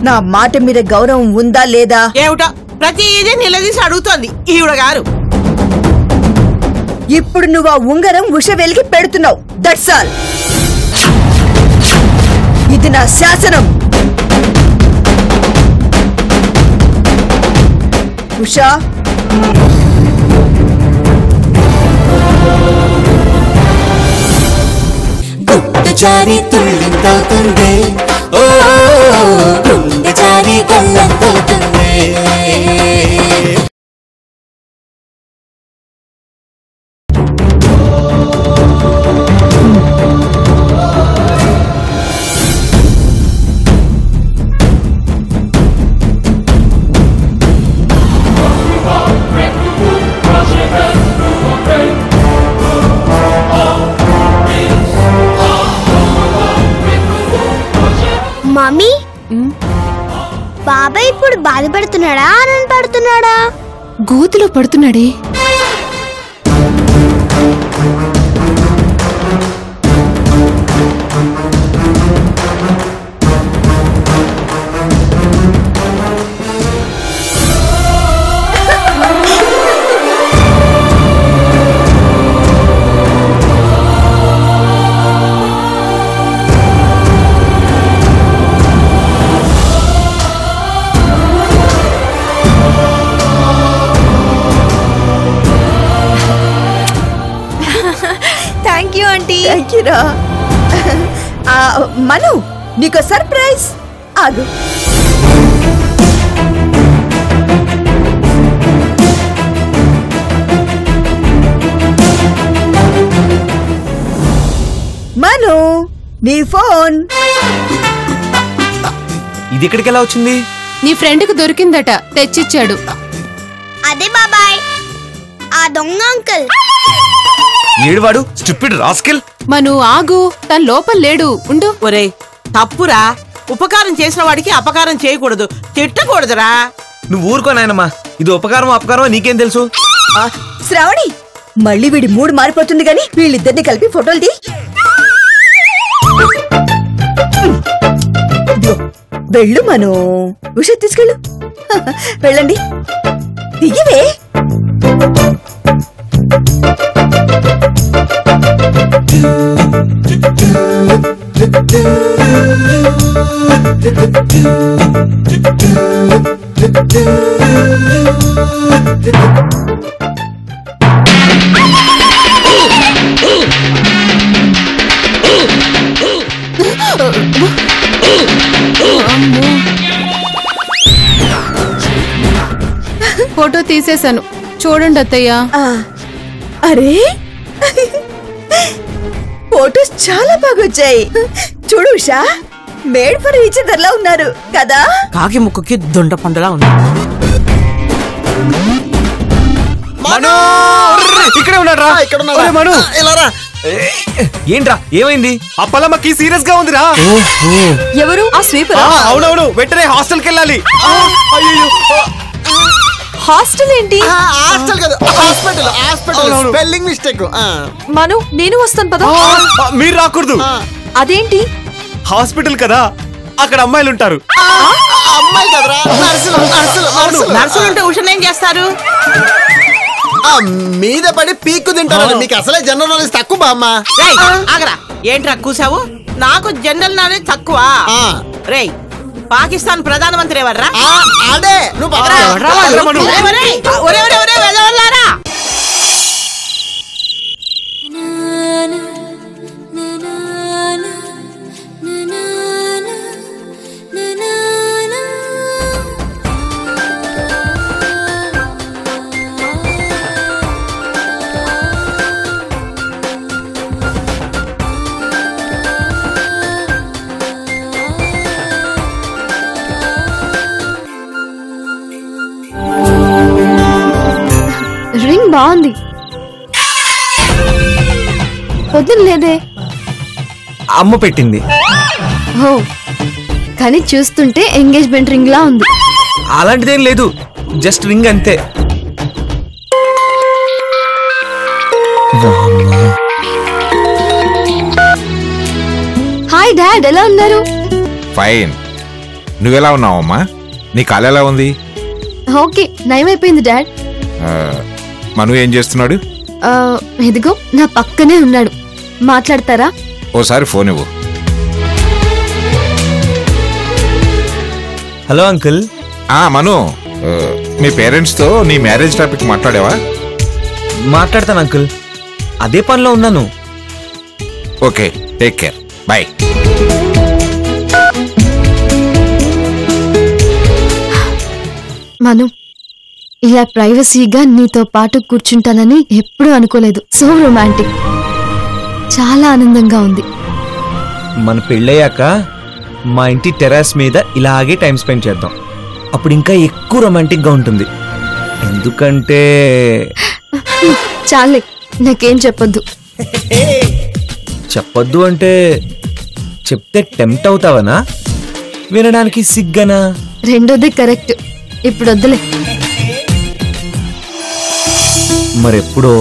నా మాట మీద గౌరవం ఉందా లేదా? ఏమిటో ప్రతిదీ నిలదీసి అడుగుతోంది ఈవిడ గారు. ఇప్పుడు నువ్వు ఆ ఉంగరం ఉష వెలికి పెడుతున్నావు. That's all. ఇది నా శాసనం. ఉషా, గుండె జారి తుళ్ళింతవుతుంది, ఓ గుండె జారి గల్లంతవుతుంది. మమ్మీ, బాబాయ్ ఇప్పుడు బాధపడుతున్నాడా ఆనంద పడుతున్నాడా? గోతిలో పడుతున్నాడే. మను, నీకు సర్ప్రైజ్. ఆగు. మను, నీ ఫోన్. ఇది ఇక్కడికి ఎలా వచ్చింది? నీ ఫ్రెండ్కి దొరికిందట, తెచ్చిచ్చాడు. అదే బాబాయ్, ఆ దొంగ అంకుల్. ఏడువాడు స్టూపిడ్ రాస్కెల్. మను ఆగు, తన లోపల లేడు, ఉండు. ఒరే తప్పురా, ఉపకారం చేసిన వాడికి అపకారం చేయకూడదు, తిట్టకూడదురా. నువ్వు ఊరుకో నాయనమ్మా, ఇది ఉపకారం అపకారం నీకేం తెలుసు? శ్రావణి, మళ్ళీ వీడి మూడు మారిపోతుంది గాని వీళ్ళిద్దరిని కలిపి ఫోటోలు తీ. వెళ్ళు మను, ఉష తీసుకెళ్ళు. వెళ్ళండి, దిగివే. ఫోటో తీసేశాను, చూడండి అత్తయ్య. అరే, ఫోటోస్ చాలా బాగా వచ్చాయి. చూడు ఉషా, మేడ్ ఫర్ ఈచ్ అదర్లా ఉన్నారు కదా. కాకి ముక్కుకి దొండ పండులా ఉంది. ఇక్కడే ఉన్నాడ్రా. ఏంట్రా ఏమైంది? అప్పలమ్మకి సీరియస్ గా ఉందిరా. ఎవరు ఆ స్వీపర్? అవునవును, వెంటనే హాస్టల్కి వెళ్ళాలి. హాస్టల్ ఏంటి? హాస్టల్ కాదు, hospital. Hospital spelling mistake. Manu, నేను వస్తాను పద. మీరు రాకూడదు. అదేంటి? హాస్పిటల్ కదా, అక్కడ అమ్మాయిలు ఉంటారు. అమ్మాయి కదరా, నర్సులు. నర్సులు ఉంటే ఉషను ఏం చేస్తారు? మీద పడి పీక్కు తింటారు. మీకు అసలే జనరల్ నాలెడ్జ్ తక్కువ బామ్మ. ఆగరా, ఏంట్రా కూసావు? నాకు జనరల్ నాలెడ్జ్ తక్కువ. రేయ్, పాకిస్తాన్ ప్రధానమంత్రి ఎవర్రా? అదే నువ్వు రింగ్ బాగుంది. పొద్దున లేదే, అమ్మ పెట్టింది. ఓ, కానీ చూస్తుంటే ఎంగేజ్మెంట్ రింగ్ లా ఉంది. అలాంటిదేం లేదు, జస్ట్ రింగ్ అంతే. హాయ్ డాడ్, ఎలా ఉన్నారు? ఫైన్. నువ్వెలా ఉన్నావమ్మా? నీ కాలు ఎలా ఉంది? Okay, నయమైపోయింది dad. మను ఏం చేస్తున్నాడు? ఇదిగో నా పక్కనే ఉన్నాడు. మాట్లాడతారా? ఓసారి ఫోన్ ఇవ్వు. Hello uncle. మను, మీ పేరెంట్స్తో నీ మ్యారేజ్ టాపిక్ మాట్లాడావా? మాట్లాడతాను అంకుల్, అదే పనిలో ఉన్నాను. Okay, take care, bye. Manu, ఇలా ప్రైవసీగా నీతో పాటు కూర్చుంటానని ఎప్పుడూ అనుకోలేదు. సో రొమాంటిక్, చాలా ఆనందంగా ఉంది. మన పెళ్ళయ్యాక మా ఇంటి టెర్రస్ మీద ఇలాగే టైం స్పెండ్ చేద్దాం. అప్పుడు ఇంకా ఎక్కువ రొమాంటిక్గా ఉంటుంది. ఎందుకంటే చాలే, నాకేం చెప్పొద్దు. చెప్పొద్దు అంటే చెప్తే టెంప్ట్ అవుతావనా? వినడానికి సిగ్గనా? రెండోదే కరెక్ట్. ఇప్పుడు వద్దులే. మరెప్పుడో.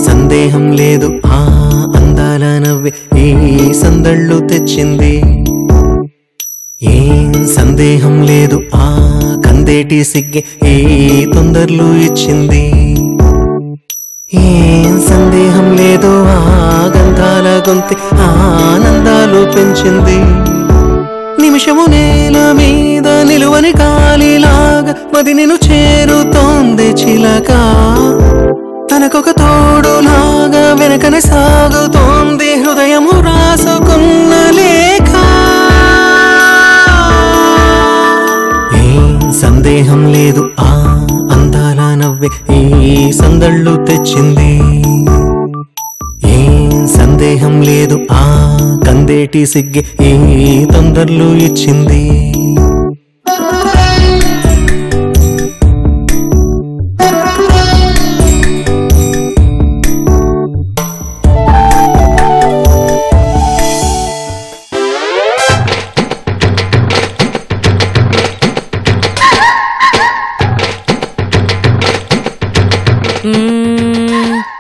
సందేహం లేదు ఆ అందాల నవ్వే ఈ సందళ్ళు తెచ్చింది. ఏం సందేహం లేదు ఆ కందేటి సిగ్గే ఈ తొందరలు ఇచ్చింది. ఏం సందేహం లేదు ఆ గంధాల గొంతి ఆనందాలు పెంచింది. నిమిషము నేల మీద నిలువని కాలిలాగా మది నిన్ను చేరుతోంది చిలక. తనకొక తోడులాగా వెనకనే సాగుతోంది హృదయము రాసుకున్న లేఖ. ఏం సందేహం లేదు ఆ అందాల నవ్వే ఈ సందళ్ళు తెచ్చింది. ఏం సందేహం లేదు ఆ కందేటి సిగ్గే ఈ తొందరలు ఇచ్చింది.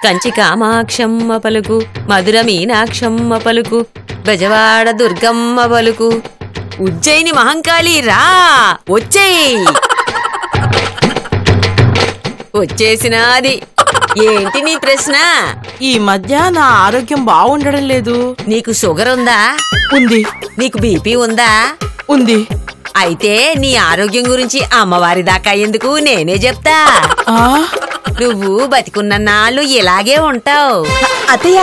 కంచి కామాక్షమ్మ పలుకు, మధుర మీనాక్షమ్మ పలుకు, బెజవాడ దుర్గమ్మ పలుకు, ఉజ్జయిని మహంకాళి రా వచ్చేయి. వచ్చేసినాది. ఏంటి నీ ప్రశ్న? ఈ మధ్య నా ఆరోగ్యం బాగుండడం లేదు. నీకు షుగర్ ఉందా? ఉంది. నీకు బీపీ ఉందా? ఉంది. అయితే నీ ఆరోగ్యం గురించి అమ్మవారి దాకా ఎందుకు, నేనే చెప్తా. నువ్వు బతికున్న నాళ్ళు ఇలాగే ఉంటావు. అత్తయ్య,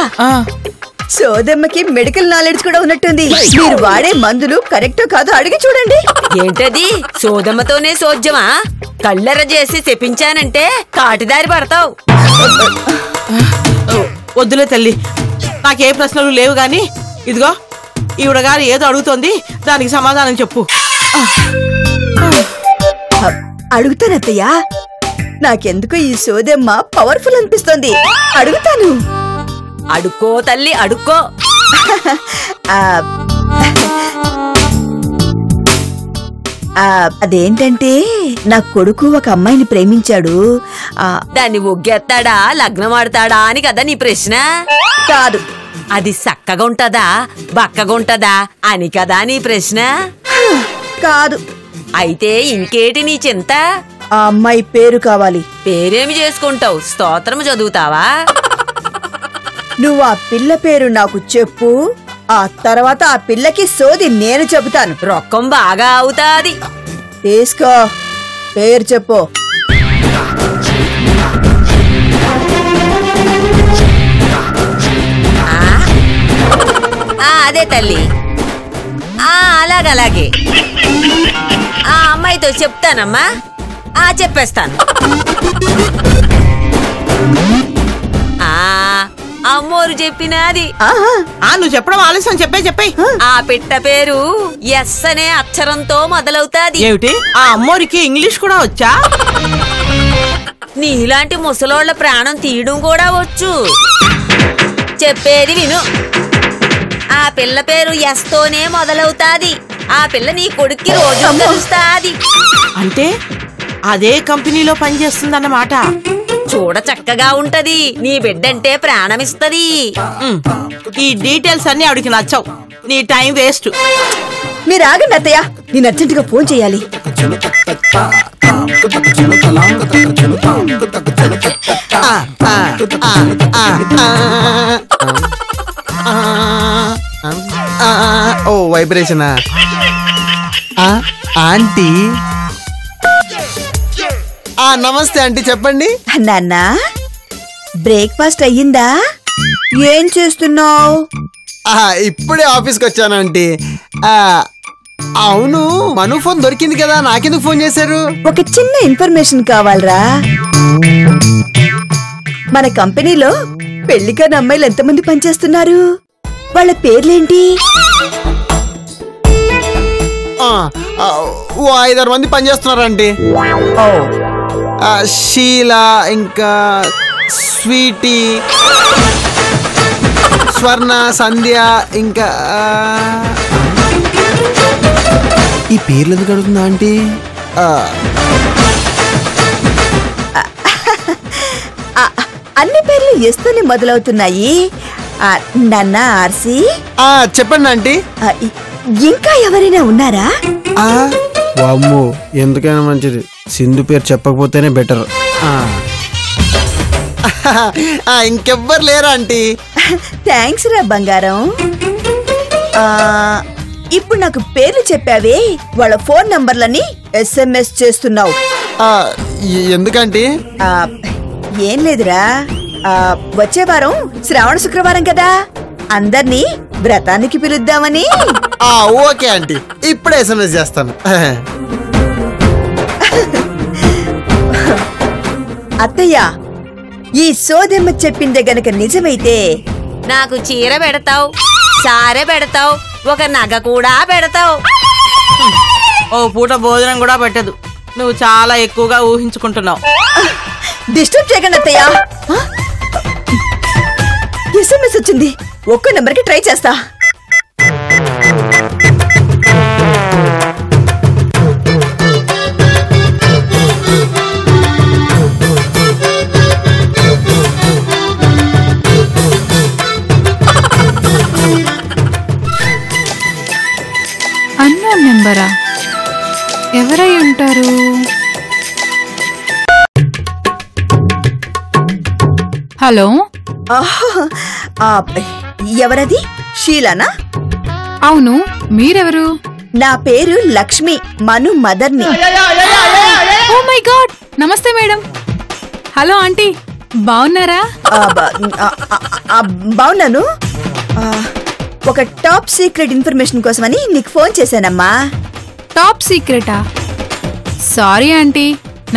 సోదమ్మకి మెడికల్ నాలెడ్జ్ కూడా ఉన్నట్టుంది. మీరు వాడే మందులు కరెక్టో కాదో అడిగి చూడండి. ఏంటది? సోదమ్మతోనే సోద్యమా? కళ్ళెర చేసి చెప్పించానంటే కాటిదారి పడతావు. వద్దులే తల్లి, నాకే ప్రశ్నలు లేవు గాని ఇదిగో ఈవిడగారు ఏదో అడుగుతోంది, దానికి సమాధానం చెప్పు. అడుగుతానత్తయ్య. నాకెందుకు ఈ సోదమ్మ పవర్ఫుల్ అనిపిస్తోంది. అడుగుతాను. అడుక్కో తల్లి, అడుక్కో. అదేంటంటే నా కొడుకు ఒక అమ్మాయిని ప్రేమించాడు. దాన్ని ఒగ్గేస్తాడా, లగ్నం ఆడతాడా అని కదా నీ ప్రశ్న? కాదు. అది చక్కగా ఉంటదా, బక్కగా ఉంటదా అని కదా నీ ప్రశ్న? కాదు. అయితే ఇంకేటి నీ చింత? ఆ అమ్మాయి పేరు కావాలి. పేరేమి చేసుకుంటావు? స్తోత్రం చదువుతావా? నువ్వు ఆ పిల్ల పేరు నాకు చెప్పు, ఆ తర్వాత ఆ పిల్లకి సోది నేను చెబుతాను. రొక్కం బాగా అవుతాది. తీసుకో, పేరు చెప్పు. అదే తల్లి. అలాగే ఆ అమ్మాయితో చెప్తానమ్మా. చెప్పేస్తాను. అమ్మోరు చెప్పినది. నువ్వు చెప్పడం ఆలస్యం. చెప్పే. ఆ పిట్ట పేరు ఎస్ అనే అక్షరంతో మొదలవుతాది. ఏమిటి? ఆ అమ్మోరికి ఇంగ్లీష్ కూడా వచ్చా? నీలాంటి ముసలోళ్ల ప్రాణం తీయడం కూడా వచ్చు. చెప్పేది విను. ఆ పిల్ల పేరు ఎస్ తోనే మొదలవుతాది. ఆ పిల్ల నీ కొడుక్కి రోజు కలుస్తాది. అంటే అదే కంపెనీలో పనిచేస్తుందన్నమాట. చూడ చక్కగా ఉంటది, నీ బిడ్డంటే ప్రాణమిస్తది. ఈ డీటెయిల్స్ అన్ని ఆవిడికి నచ్చవు, నీ టైం వేస్ట్. మీరు ఆగండి అత్తయ్య, నేను అర్జెంటుగా ఫోన్ చేయాలి. ఓ వైబ్రేషనా? ఆంటీ, నమస్తే ఆంటీ, చెప్పండి. నాన్న, బ్రేక్ఫాస్ట్ అయ్యిందా? ఏం చేస్తున్నావు? ఇప్పుడే ఆఫీస్కి వచ్చాను ఆంటీ. అవును, మను ఫోన్ దొరికింది కదా, నాకెందుకు ఫోన్ చేశారు? ఒక చిన్న ఇన్ఫర్మేషన్ కావాలరా. మన కంపెనీలో పెళ్లి కాని అమ్మాయిలు ఎంతమంది పనిచేస్తున్నారు? వాళ్ళ పేర్లేంటి? ఓ 5-6 మంది పనిచేస్తున్నారు ఆంటీ. షీలా, ఇంకా స్వీటీ, స్వర్ణ, సంధ్య, ఇంకా ఈ పేర్లు ఎందుకు అడుగుతుందా ఆంటీ? అన్ని పేర్లు ఎస్తూనే మొదలవుతున్నాయి. నాన్న ఆర్సి, చెప్పండి ఆంటీ. ఇంకా ఎవరైనా ఉన్నారా? వామ్మో, ఎందుకైనా మంచిది సింధు పేరు చెప్పకపోతేనే బెటర్. ఇంకెవ్వరు లేరా ఆంటీ? థ్యాంక్స్ రా బంగారం. ఇప్పుడు నాకు పేర్లు చెప్పావే, వాళ్ళ ఫోన్ నంబర్లని SMS చేస్తున్నావు. ఎందుకంటే ఏం లేదురా, వచ్చే వారం శ్రావణ శుక్రవారం కదా, అందర్నీ వ్రతానికి పిలుద్దామని. ఓకే ఆంటీ, ఇప్పుడే SMS చేస్తాను. అత్తయ్య, ఈ సోదెమ్మ చెప్పిందే గనక నిజమైతే నాకు చీర పెడతావు, సారె పెడతావు, ఒక నగ కూడా పెడతావు. ఓ పూట భోజనం కూడా పెట్టదు. నువ్వు చాలా ఎక్కువగా ఊహించుకుంటున్నావు. డిస్టర్బ్ చేయకండి అత్తయ్య. SMS వచ్చింది, ఒక్క నెంబర్కి ట్రై చేస్తా. అన్నోన్ నెంబరా? ఎవరై ఉంటారు? హలో, ఎవరది? షీలానా? అవును, మీరెవరు? నా పేరు లక్ష్మి, మను మదర్ని. ఓ మై గాడ్, నమస్తే మేడం. హలో ఆంటీ, బాగున్నారా? బాగున్నాను. ఒక టాప్ సీక్రెట్ ఇన్ఫర్మేషన్ కోసమని నీకు ఫోన్ చేశానమ్మా. టాప్ సీక్రెటా? సారీ ఆంటీ,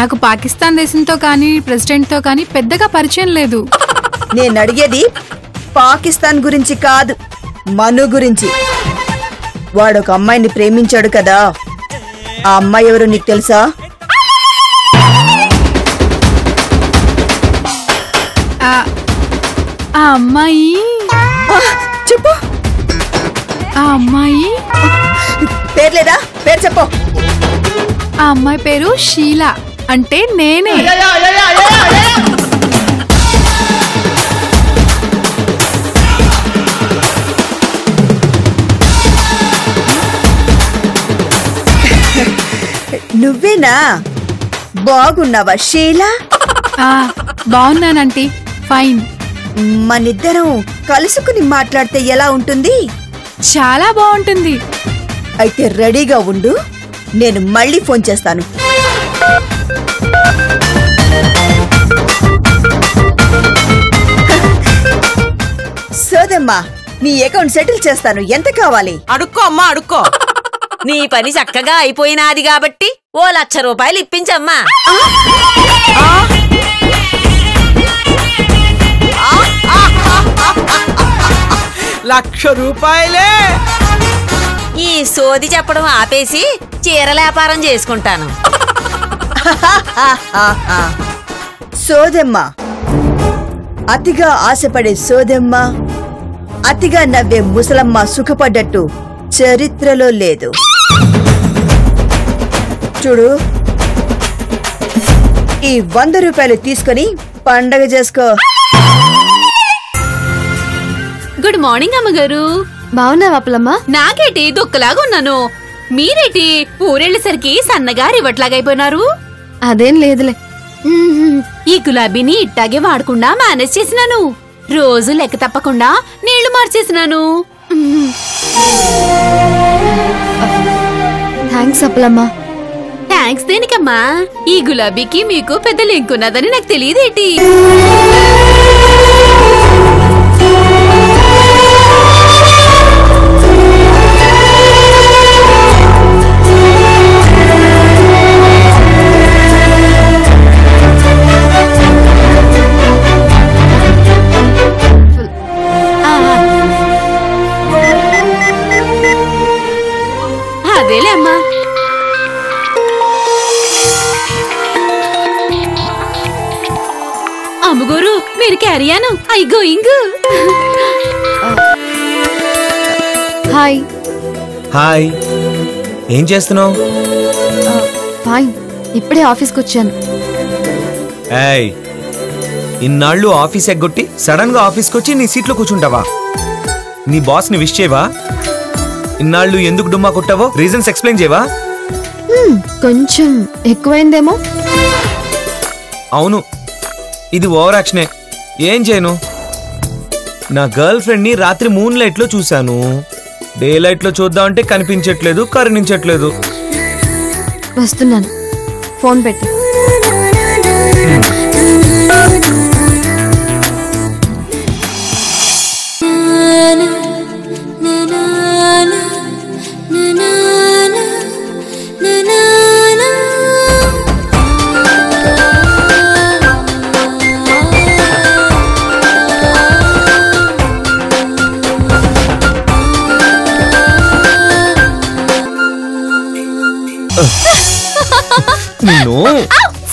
నాకు పాకిస్తాన్ దేశంతో కానీ ప్రెసిడెంట్తో కానీ పెద్దగా పరిచయం లేదు. నేను అడిగేది పాకిస్తాన్ గురించి కాదు, మను గురించి. వాడొక అమ్మాయిని ప్రేమించాడు కదా, ఆ అమ్మాయి ఎవరో నీకు తెలుసా? ఆ అమ్మాయి చెప్పు. ఆ అమ్మాయి పేరు లేదా? పేరు చెప్పు. ఆ అమ్మాయి పేరు షీలా, అంటే నేనే. నువ్వేనా? బాగున్నావా షీలా? బాగున్నానంటీ, ఫైన్. మనిద్దరం కలుసుకుని మాట్లాడితే ఎలా ఉంటుంది? చాలా బాగుంటుంది. అయితే రెడీగా ఉండు, నేను మళ్ళీ ఫోన్ చేస్తాను. సోదమ్మా, నీ అకౌంట్ సెటిల్ చేస్తాను. ఎంత కావాలి? అడుక్కో అమ్మా, అడుక్కో. నీ పని చక్కగా అయిపోయినాది కాబట్టి ఓ 1,00,000 రూపాయలు ఇప్పించమ్మా. ₹1,00,000? ఈ సోది చెప్పడం ఆపేసి చీరల వ్యాపారం చేసుకుంటాను. సోదమ్మ, అతిగా ఆశపడే సోదమ్మ, అతిగా నవ్వే ముసలమ్మ సుఖపడ్డట్టు చరిత్రలో లేదు. చూడు, ఈ 100 రూపాయలు తీసుకొని పండగ చేసుకో. గుడ్ మార్నింగ్ అమ్మగారు. బాగున్నావా అప్పలమ్మ? నాకేటి దొక్కలాగా ఉన్నాను. మీరేటి ఊరెళ్ళేసరికి సన్నగా రివట్లాగైపోయినారు? అదేం లేదులే. ఈ గులాబీని ఇట్టాగే వాడకుండా మేనేజ్ చేసినాను. రోజు లెక్క తప్పకుండా నీళ్లు మార్చేసినాను. థ్యాంక్స్ అప్పలమ్మ. థ్యాంక్స్ దేనికమ్మా? ఈ గులాబీకి మీకు పెద్ద లింక్ ఉన్నదని నాకు తెలియదేటి. అదేలే అమ్మా. అమ్మగోరు మీరు క్యారియాను ఐ గోయింగ్. హాయ్. హాయ్, ఏం చేస్తున్నావు? ఫైన్, ఇప్పుడే ఆఫీస్కి వచ్చాను. ఏయ్, ఇన్నాళ్ళు ఆఫీస్ ఎగ్గొట్టి సడన్ గా ఆఫీస్కి వచ్చి నీ సీట్లో కూర్చుంటావా? నీ బాస్ ని విష్ చేయవా? ఇన్నాళ్ళు ఎందుకు డుమ్మా కొట్టావో రీజన్స్ ఎక్స్ప్లెయిన్ చేయవా? కొంచెం ఎక్కువైందేమో. అవును, ఇది ఓవర్ యాక్షనే. ఏం చేయను? నా గర్ల్ ఫ్రెండ్ ని రాత్రి మూన్ లైట్ లో చూశాను. డే లైట్ లో చూద్దామంటే కనిపించట్లేదు, కరుణించట్లేదు. వస్తున్నాను, ఫోన్ పెట్టి.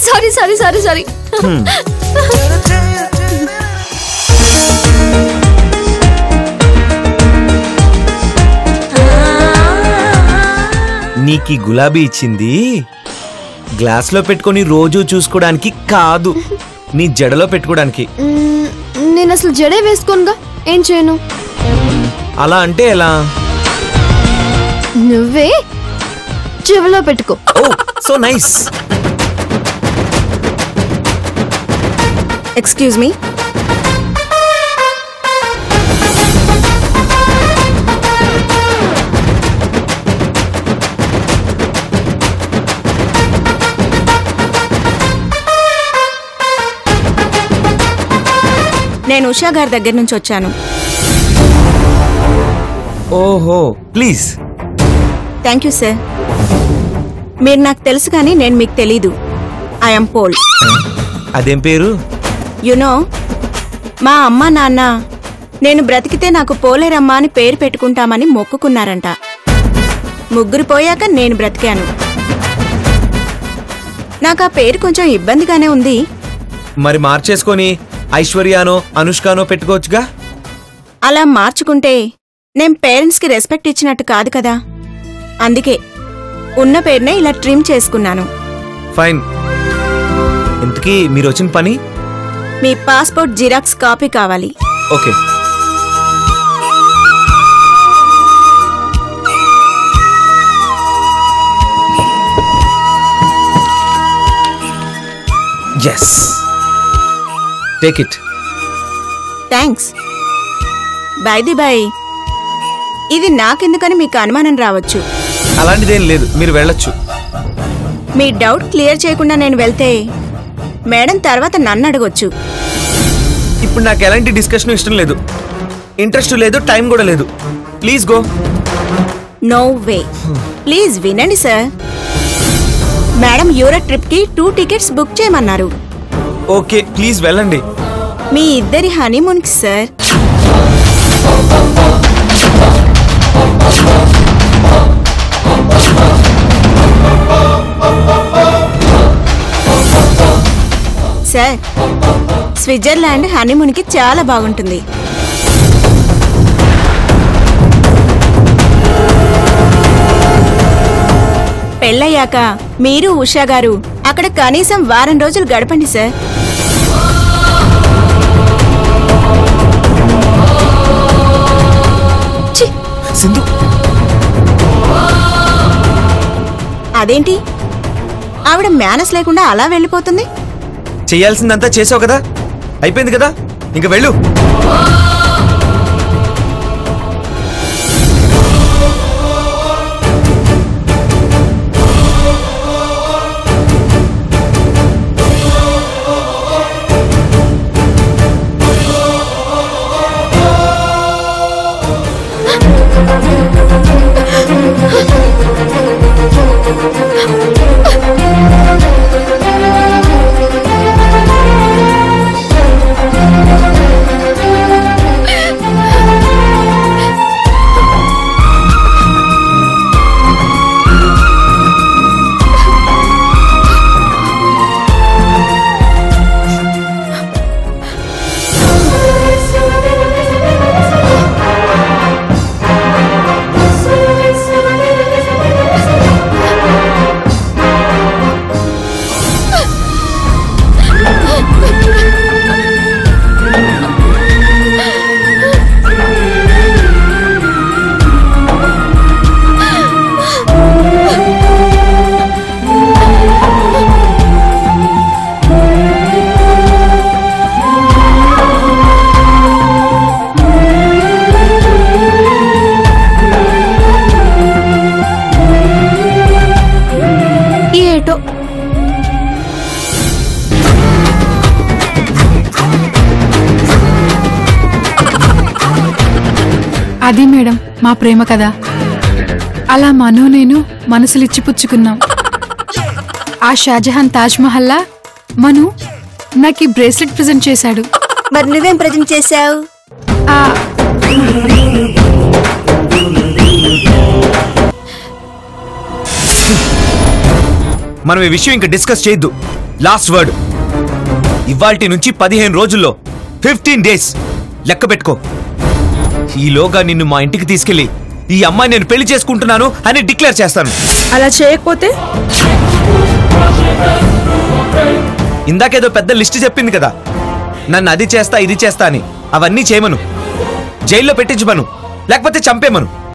Sorry sorry sorry sorry. నీకి గులాబీ ఇచ్చింది గ్లాస్ లో పెట్టుకొని రోజు చూసుకోవడానికి కాదు, నీ జడలో పెట్టుకోవడానికి. నేను అసలు జడే వేసుకోనుగా, ఏం చేయను? అలా అంటే ఎలా? నువ్వే చెవిలో పెట్టుకో. ఓ సో నైస్. Excuse me. నేను ఉషా గారి దగ్గర నుంచి వచ్చాను. ఓహో, ప్లీజ్. Thank you sir. మీరు నాకు తెలుసు కానీ నేను మీకు తెలీదు. I'm Paul. అదేం పేరు? యునో, మా అమ్మ నాన్న నేను బ్రతికితే నాకు పోలేరమ్మా అని పేరు పెట్టుకుంటామని మొక్కుకున్నారంట. ముగ్గురు పోయాక నేను బ్రతికాను. నాకు ఆ పేరు కొంచెం ఇబ్బందిగానే ఉంది. మరి మార్చేసుకొని ఐశ్వర్యానో అనుష్కానో పెట్టుకోవచ్చుగా. అలా మార్చుకుంటే నేను పేరెంట్స్కి రెస్పెక్ట్ ఇచ్చినట్టు కాదు కదా. అందుకే ఉన్న పేరునే ఇలా ట్రిమ్ చేసుకున్నాను. ఫైన్. ఇంతకీ మీరు వచ్చిన పని? మీ పాస్పోర్ట్ జిరాక్స్ కాపీ కావాలి. Okay. yes, take it. Thanks. By the by, ఇది నాకెందుకని మీకు అనుమానం రావచ్చు. అలాంటిదేం లేదు, మీరు వెళ్ళొచ్చు. మీ డౌట్ క్లియర్ చేయకుండా నేను వెళ్తే మేడం తర్వాత నన్ను అడగొచ్చు. ఇప్పుడు నాకు ఎలాంటి డిస్కషన్ ఇష్టం లేదు, ఇంట్రెస్ట్ లేదు, టైం కూడా లేదు. Please go. No way. Please వినండి సార్. మేడం యూరప్ ట్రిప్ కి 2 టికెట్స్ బుక్ చేయమన్నారు. ఓకే, ప్లీజ్ వెళ్ళండి. మీ ఇద్దరి హనీమూన్ కి సార్. సార్, స్విట్జర్లాండ్ హనీమూన్ కి చాలా బాగుంటుంది. పెళ్ళయ్యాక మీరు ఉషా గారు అక్కడ కనీసం వారం రోజులు గడపండి సార్. సింధు, అదేంటి ఆవిడ మేనస్ లేకుండా అలా వెళ్ళిపోతుంది? చేయాల్సిందంతా చేసావు కదా, అయిపోయింది కదా, ఇంక వెళ్ళు. అది మేడం మా ప్రేమ కదా. అలా మను నేను మనసులిచ్చి పుచ్చుకున్నాం. ఆ షాజహాన్ తాజ్ మహల్లా మను నాకు ఈ బ్రేస్లెట్ ప్రెజెంట్ చేశాడు. మరి నువ్వేం ప్రెజెంట్ చేశావు? మనం ఈ విషయం ఇంకా డిస్కస్ చేయొద్దు. Last word. ఇవాల్టి నుంచి 15 రోజుల్లో 15 డేస్ లెక్క పెట్టుకో. ఈలోగా నిన్ను మా ఇంటికి తీసుకెళ్లి ఈ అమ్మాయి నేను పెళ్లి చేసుకుంటున్నాను అని డిక్లేర్ చేస్తాను. అలా చేయకపోతే? ఇందాకేదో పెద్ద లిస్ట్ చెప్పింది కదా, నన్ను అది చేస్తా ఇది చేస్తా అని. అవన్నీ చేయమను, జైల్లో పెట్టించమను, లేకపోతే చంపేమను.